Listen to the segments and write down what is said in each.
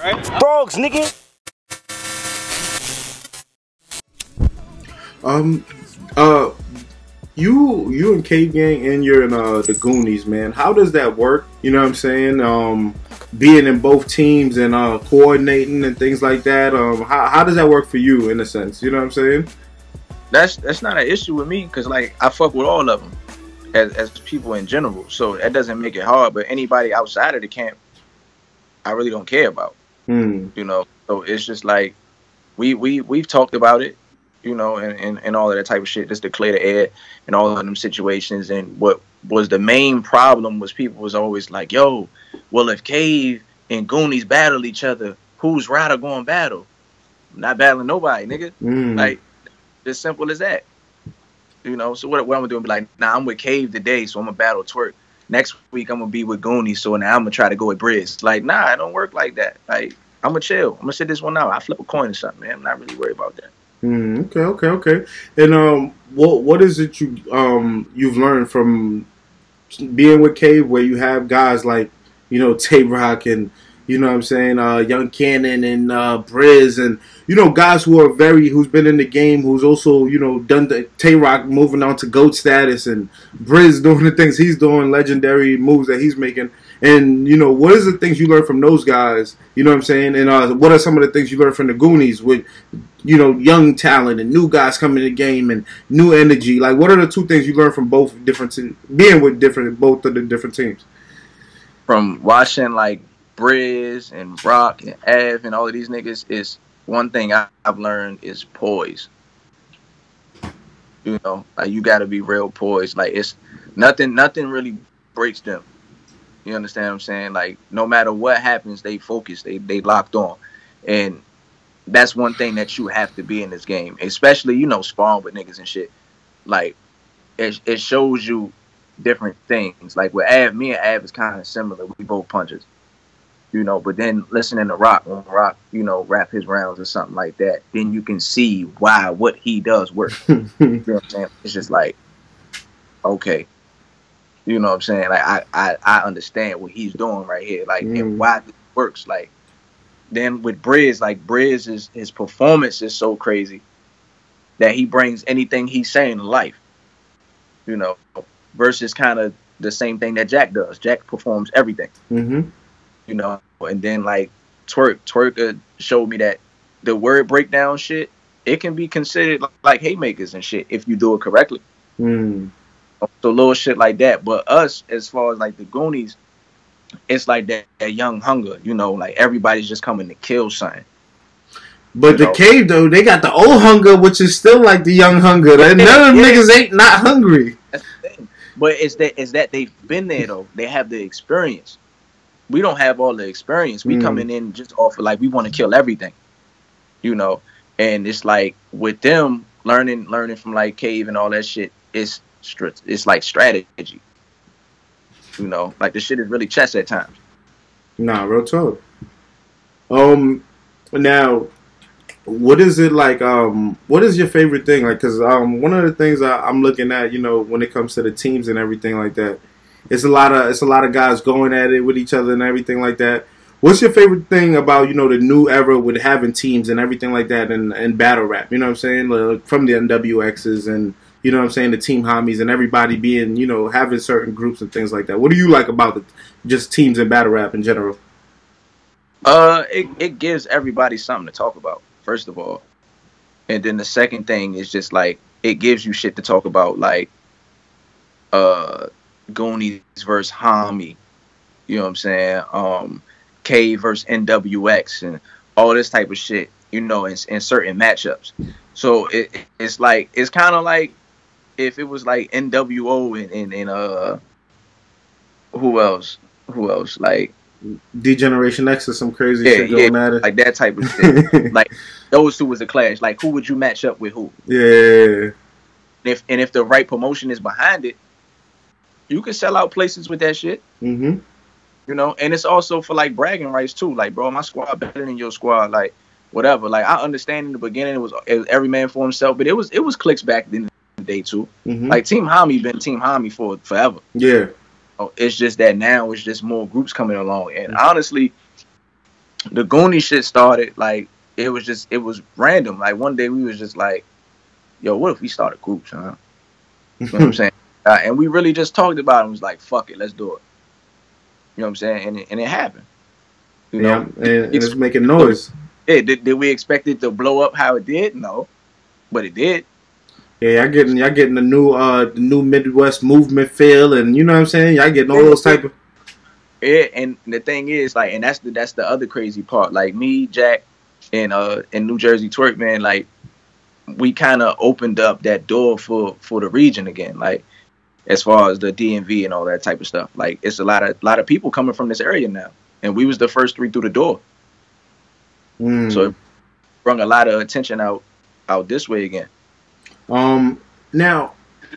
Right? Frogs, nigga. You in Cave Gang and you're in the Goonies, man. How does that work? You know what I'm saying? Being in both teams and coordinating and things like that. How does that work for you in a sense? You know what I'm saying? That's not an issue with me because like I fuck with all of them as people in general. So that doesn't make it hard. But anybody outside of the camp, I really don't care about. You know, so it's just like we've talked about it. You know, and all of that type of shit, just to clear the air and all of them situations. And what was the main problem was people was always like, yo, well, if Cave and Goonies battle each other, who's Ryda going to battle? I'm not battling nobody, nigga. Like, as simple as that. You know, so what I'm going to do is be like, nah, I'm with Cave today, so I'm going to battle Twerk. Next week, I'm going to be with Goonies, so now I'm going to try to go with Briz. Like, nah, it don't work like that. Like, I'm going to chill. I'm going to sit this one out. I flip a coin or something, man. I'm not really worried about that. Okay. And what is it you've learned from being with Cave, where you have guys like, you know, Tay-Rock and, you know what I'm saying, Young Cannon and Briz, and, you know, guys who's been in the game, who's also, you know, done the Tay-Rock moving on to GOAT status, and Briz doing the things he's doing, legendary moves that he's making. And, you know, what is the things you learn from those guys? You know what I'm saying? And what are some of the things you learn from the Goonies with, you know, young talent and new guys coming in the game and new energy? Like, what are the two things you learn from both different being with both of the different teams? From watching, like, Briz and Rock and Av and all of these niggas, is one thing I've learned is poise. You know, like, you got to be real poised. Like, it's nothing really breaks them. You understand what I'm saying? Like, no matter what happens, they focus, they locked on. And that's one thing that you have to be in this game, especially, you know, sparring with niggas and shit. Like, it shows you different things. Like, with Av, me and Av is kind of similar. We both punches, you know, but then listening to Rock, when Rock, you know, rap his rounds or something like that, then you can see why what he does work. You know what I'm saying? It's just like, okay. You know what I'm saying? Like, I understand what he's doing right here, like, and why it works. Like, then with Briz, like, his performance is so crazy that he brings anything he's saying to life. You know, versus kind of the same thing that Jack does. Jack performs everything. You know, and then like Twerk showed me that the word breakdown shit, it can be considered like haymakers and shit if you do it correctly. So little shit like that. But us, as far as like the Goonies, it's like that young hunger, you know, like everybody's just coming to kill something. But the Cave, though, they got the old hunger, which is still like the young hunger. None of them niggas ain't not hungry. That's the thing. But it's that they've been there, though. They have the experience. We don't have all the experience. We coming in just off of, like, we want to kill everything, you know. And it's like, with them, learning from, like, Cave and all that shit, it's like strategy. You know, like, the shit is really chess at times. Nah, real talk. Now, what is it like? What is your favorite thing? Like, cause one of the things I'm looking at, you know, when it comes to the teams and everything like that, it's a lot of guys going at it with each other and everything like that. What's your favorite thing about, you know, the new era with having teams and everything like that and battle rap? You know what I'm saying? Like, from the NWXs and, you know what I'm saying, the Team Homies and everybody being, you know, having certain groups and things like that. What do you like about just teams and battle rap in general? It gives everybody something to talk about, first of all. And then the second thing is just like, it gives you shit to talk about, like Goonies versus Homie, you know what I'm saying? K versus NWX and all this type of shit, you know, in certain matchups. So it's like, it's kind of like if it was like NWO and who else? Like D-Generation X or some crazy shit going at it. Like that type of shit. Like those two was a clash. Like, who would you match up with who? Yeah. If the right promotion is behind it, you can sell out places with that shit. You know, and it's also for like bragging rights too. Like, bro, my squad better than your squad. Like, whatever. Like, I understand in the beginning it was every man for himself, but it was clicks back in the day too. Like, Team Homie been Team Homie for forever. Yeah. It's just that now it's just more groups coming along. And honestly, the Goonie shit started, like, it was random. Like, one day we was just like, yo, what if we started groups, huh? You know what I'm saying? And we really just talked about it and was like, fuck it, let's do it. You know what I'm saying? And it happened. You know? And it's making noise. Yeah, did we expect it to blow up how it did? No. But it did. Yeah, y'all getting the new Midwest movement feel, and you know what I'm saying? Y'all getting all those type of. Yeah, and the thing is, like, and that's the other crazy part. Like, me, Jack, and New Jersey Twerk, man, like, we kind of opened up that door for the region again, like, as far as the DMV and all that type of stuff. Like, it's a lot of people coming from this area now, and we was the first 3 through the door. So it brought a lot of attention out this way again. Now,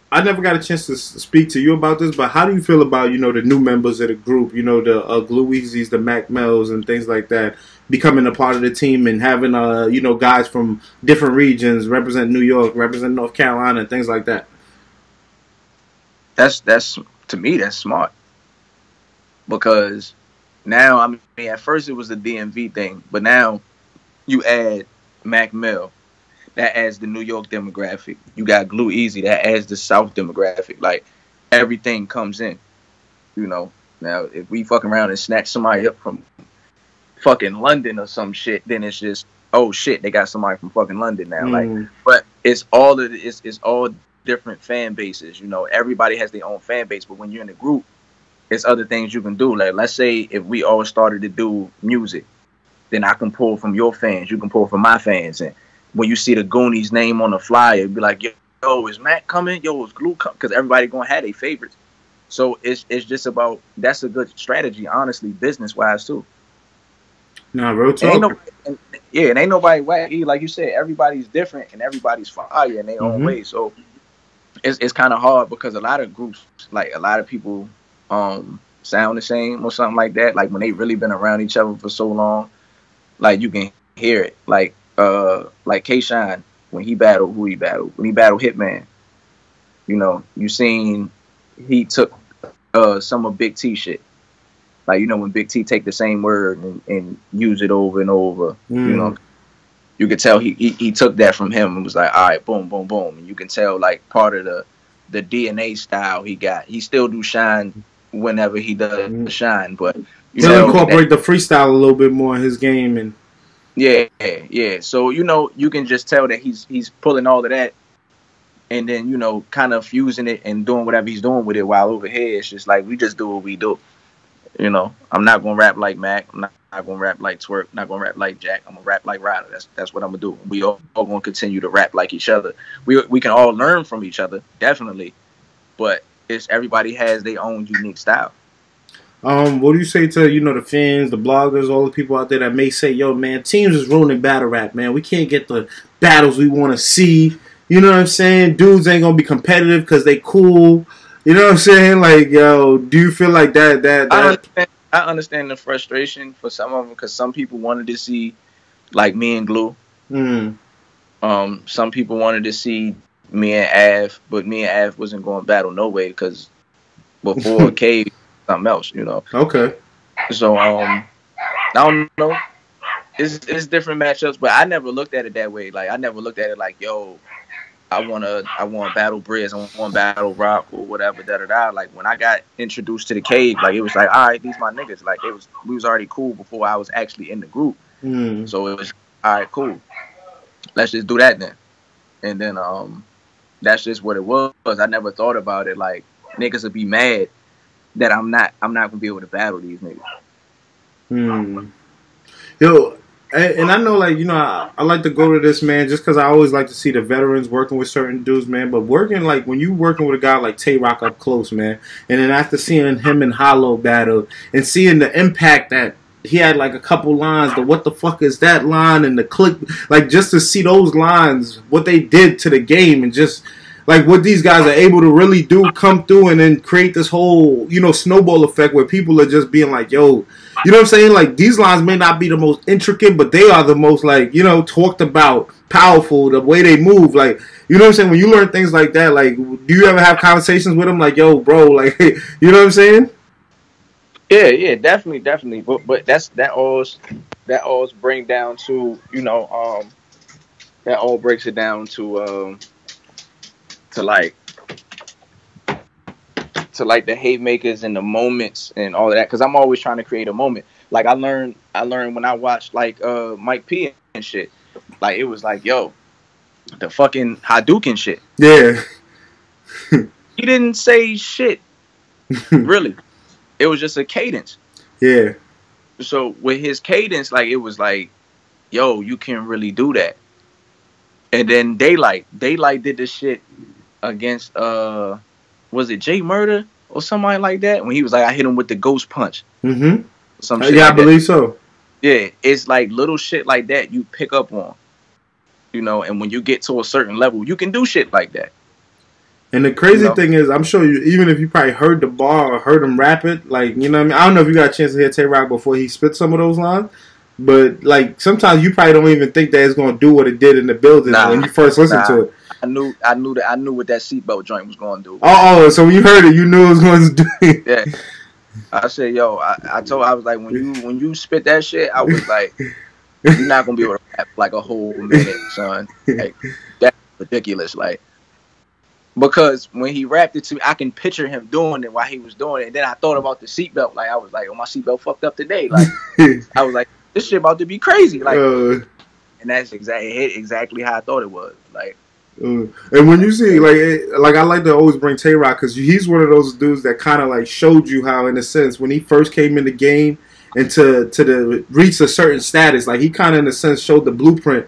I never got a chance to speak to you about this, but how do you feel about, you know, the new members of the group, you know, the Glueezy's, the Mac Mells, and things like that, becoming a part of the team and having, you know, guys from different regions represent New York, represent North Carolina, and things like that? That's to me, that's smart. Because now, I mean, at first it was the DMV thing, but now you add Mac Mill, that adds the New York demographic. You got Glueezy, that adds the South demographic. Like, everything comes in, you know. Now, if we fucking around and snatch somebody up from fucking London or some shit, then it's just, oh shit, they got somebody from fucking London now. Like, but it's all different fan bases. You know, everybody has their own fan base, but when you're in a group, it's other things you can do. Like, let's say if we all started to do music, then I can pull from your fans, you can pull from my fans, and when you see the Goonies name on the flyer, be like, yo, is Mac coming? Yo, is Glue coming? Because everybody gonna have their favorites. So it's just about, that's a good strategy, honestly, business wise too. Nah, real talk. And ain't nobody wacky. Like you said, everybody's different and everybody's fire in their own way. So it's kind of hard because a lot of groups, like a lot of people sound the same or something like that. Like when they really been around each other for so long, like you can hear it. Like K-Shine, when he battled Hitman, you know, you seen he took some of Big T shit. Like, you know, when Big T take the same word and use it over and over, you know, you could tell he took that from him and was like, all right, boom, boom, boom. And you can tell, like, part of the DNA style he got. He still do shine whenever he does shine, but he'll incorporate the freestyle a little bit more in his game. And yeah. So, you know, you can just tell that he's pulling all of that and then, you know, kind of fusing it and doing whatever he's doing with it, while over here it's just like we just do what we do. You know, I'm not gonna rap like Mac. I'm not gonna rap like Twerk. Not gonna rap like Jack. I'm gonna rap like Ryder. That's what I'm gonna do. We all gonna continue to rap like each other. We can all learn from each other, definitely. But it's everybody has their own unique style. What do you say to, you know, the fans, the bloggers, all the people out there that may say, yo, man, teams is ruining battle rap, man. We can't get the battles we want to see. You know what I'm saying? Dudes ain't gonna be competitive because they cool. You know what I'm saying? Like, yo, do you feel like that? I understand the frustration for some of them because some people wanted to see, like, me and Glue. Some people wanted to see me and Av, but me and Av wasn't going to battle no way because before Cave, something else, you know. Okay. So, I don't know. It's different matchups, but I never looked at it that way. Like, I never looked at it like, yo, I want battle Briz, I want battle Rock or whatever, da-da-da. Like, when I got introduced to the Cave, like, it was like, all right, these my niggas. Like, we was already cool before I was actually in the group. So it was, all right, cool. Let's just do that then. And then that's just what it was. I never thought about it like niggas would be mad that I'm not gonna be able to battle these niggas. Yo, and I know, like, you know, I like to go to this, man, just because I always like to see the veterans working with certain dudes, man. But working, like, when you working with a guy like Tay-Rock up close, man, and then after seeing him and Hollow battle and seeing the impact that he had, like, a couple lines, the what the fuck is that line and the click, like, just to see those lines, what they did to the game and just, like, what these guys are able to really do, come through and then create this whole, you know, snowball effect where people are just being like, yo, you know what I'm saying? Like, these lines may not be the most intricate, but they are the most, like, you know, talked about, powerful, the way they move. Like, you know what I'm saying? When you learn things like that, like, do you ever have conversations with them like, yo, bro, like, you know what I'm saying? Yeah, definitely. But that all bring down to, that all breaks it down to like the hate makers and the moments and all of that. Because I'm always trying to create a moment. Like I learned when I watched like Mike P and shit. Like it was like, yo, the fucking Hadouken shit. Yeah. He didn't say shit. Really. It was just a cadence. Yeah. So with his cadence, like it was like, yo, you can really do that. And then Daylight did this shit against was it Jay Murder or somebody like that? When he was like, I hit him with the ghost punch. Mm-hmm. Some shit yeah, like I believe so. Yeah, it's like little shit like that you pick up on. And when you get to a certain level, you can do shit like that. And the crazy thing is, I'm sure you, even if you probably heard the bar or heard him rap it, like, you know what I mean? I don't know if you got a chance to hear Tay-Rock before he spit some of those lines, but, like, sometimes you probably don't even think that it's going to do what it did in the building when you first listened to it. I knew what that seatbelt joint was going to do. Oh, so when you heard it, you knew it was going to do it. Yeah. I said, yo, I was like, when you spit that shit, I was like, you're not going to be able to rap like a whole minute, son. Like, that's ridiculous, like. Because when he rapped it to me, I can picture him doing it while he was doing it. And then I thought about the seatbelt. Like, I was like, oh, my seatbelt fucked up today. Like, I was like, this shit about to be crazy. Like, and that's exactly how I thought it was. Like, and when you see, like I like to always bring Tay-Rock because he's one of those dudes that kind of like showed you how, in a sense, when he first came in the game and to reach a certain status, like he kind of, in a sense, showed the blueprint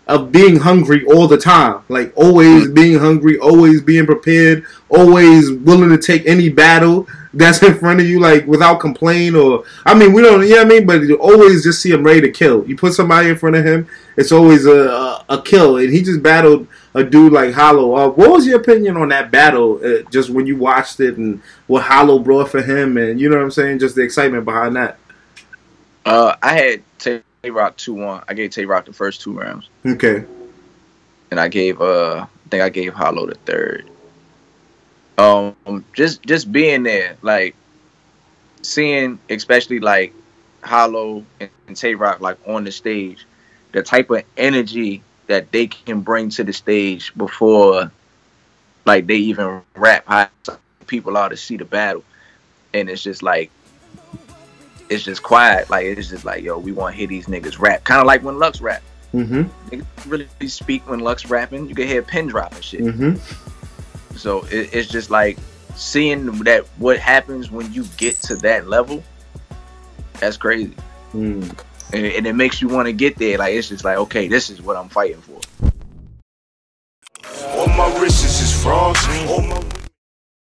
of being hungry all the time, like always being hungry, always being prepared, always willing to take any battle that's in front of you, like without complaint or, I mean, we don't, you know what I mean, but you always just see him ready to kill. You put somebody in front of him, it's always a kill, and he just battled a dude like Hollow. What was your opinion on that battle, just when you watched it and what Hollow brought for him, and you know what I'm saying, just the excitement behind that? I had Tay-Rock 2-1. I gave Tay-Rock the first 2 rounds. Okay. And I gave I think I gave Hollow the third. Just being there, like seeing especially like Hollow and Tay-Rock like on the stage, the type of energy that they can bring to the stage before like they even rap, how people are to see the battle. And it's just like, it's just quiet. Like, it's just like, yo, we want to hear these niggas rap. Kind of like when Lux rap. Mm-hmm. Niggas really speak when Lux rapping. You can hear pin drop and shit. Mm-hmm. So it's just like seeing that what happens when you get to that level. That's crazy. And it makes you want to get there. Like, it's just like, okay, this is what I'm fighting for.